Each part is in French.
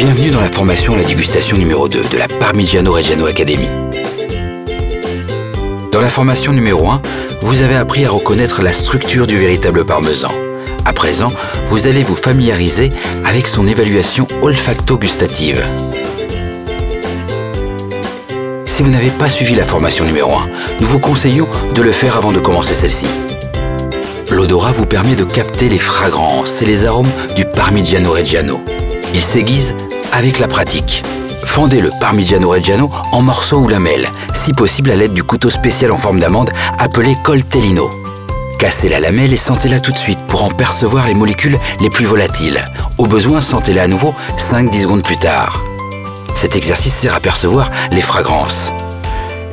Bienvenue dans la formation à la dégustation numéro 2 de la Parmigiano Reggiano Academy. Dans la formation numéro 1, vous avez appris à reconnaître la structure du véritable parmesan. À présent, vous allez vous familiariser avec son évaluation olfacto-gustative. Si vous n'avez pas suivi la formation numéro 1, nous vous conseillons de le faire avant de commencer celle-ci. L'odorat vous permet de capter les fragrances et les arômes du Parmigiano Reggiano. Il s'aiguise avec la pratique. Fendez le Parmigiano Reggiano en morceaux ou lamelles, si possible à l'aide du couteau spécial en forme d'amande appelé coltellino. Cassez la lamelle et sentez-la tout de suite pour en percevoir les molécules les plus volatiles. Au besoin, sentez-la à nouveau 5-10 secondes plus tard. Cet exercice sert à percevoir les fragrances.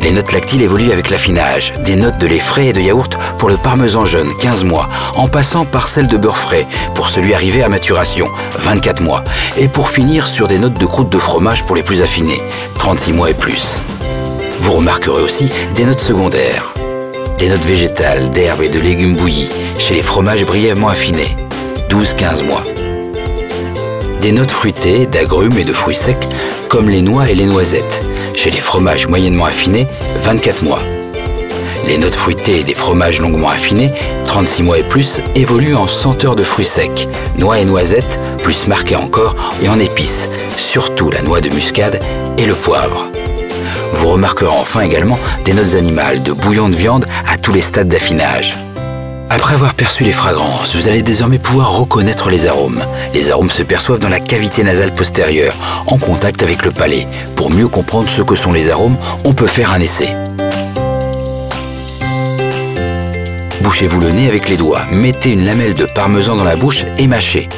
Les notes lactiles évoluent avec l'affinage, des notes de lait frais et de yaourt pour le parmesan jeune, 15 mois, en passant par celles de beurre frais pour celui arrivé à maturation, 24 mois, et pour finir sur des notes de croûte de fromage pour les plus affinés, 36 mois et plus. Vous remarquerez aussi des notes secondaires, des notes végétales, d'herbes et de légumes bouillis, chez les fromages brièvement affinés, 12-15 mois. Des notes fruitées, d'agrumes et de fruits secs, comme les noix et les noisettes, chez les fromages moyennement affinés, 24 mois. Les notes fruitées des fromages longuement affinés, 36 mois et plus, évoluent en senteur de fruits secs, noix et noisettes, plus marquées encore, et en épices, surtout la noix de muscade et le poivre. Vous remarquerez enfin également des notes animales, de bouillon de viande à tous les stades d'affinage. Après avoir perçu les fragrances, vous allez désormais pouvoir reconnaître les arômes. Les arômes se perçoivent dans la cavité nasale postérieure, en contact avec le palais. Pour mieux comprendre ce que sont les arômes, on peut faire un essai. Bouchez-vous le nez avec les doigts, mettez une lamelle de parmesan dans la bouche et mâchez.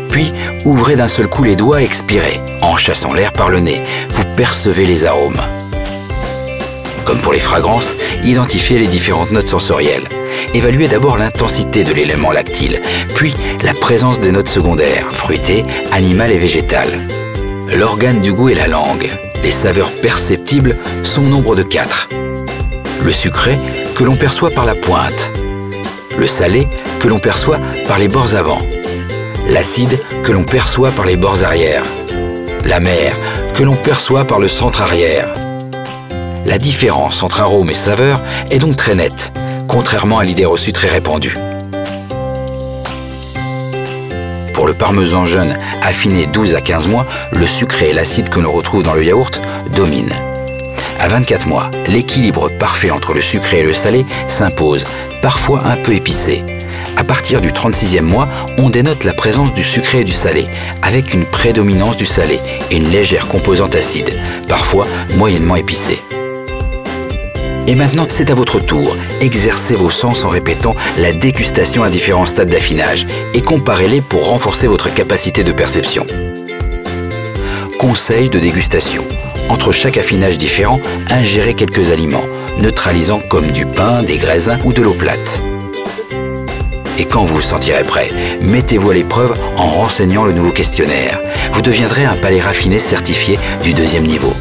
Puis, ouvrez d'un seul coup les doigts et expirez. En chassant l'air par le nez, vous percevez les arômes. Comme pour les fragrances, identifiez les différentes notes sensorielles. Évaluez d'abord l'intensité de l'élément lactyle, puis la présence des notes secondaires, fruitées, animales et végétales. L'organe du goût est la langue. Les saveurs perceptibles sont au nombre de 4. Le sucré, que l'on perçoit par la pointe. Le salé, que l'on perçoit par les bords avant. L'acide, que l'on perçoit par les bords arrière. L'amer, que l'on perçoit par le centre arrière. La différence entre arôme et saveur est donc très nette, contrairement à l'idée reçue très répandue. Pour le parmesan jeune affiné 12 à 15 mois, le sucré et l'acide que l'on retrouve dans le yaourt dominent. À 24 mois, l'équilibre parfait entre le sucré et le salé s'impose, parfois un peu épicé. À partir du 36e mois, on dénote la présence du sucré et du salé, avec une prédominance du salé et une légère composante acide, parfois moyennement épicée. Et maintenant, c'est à votre tour. Exercez vos sens en répétant la dégustation à différents stades d'affinage et comparez-les pour renforcer votre capacité de perception. Conseil de dégustation. Entre chaque affinage différent, ingérez quelques aliments, neutralisants comme du pain, des graisins ou de l'eau plate. Et quand vous vous sentirez prêt, mettez-vous à l'épreuve en renseignant le nouveau questionnaire. Vous deviendrez un palais raffiné certifié du 2e niveau.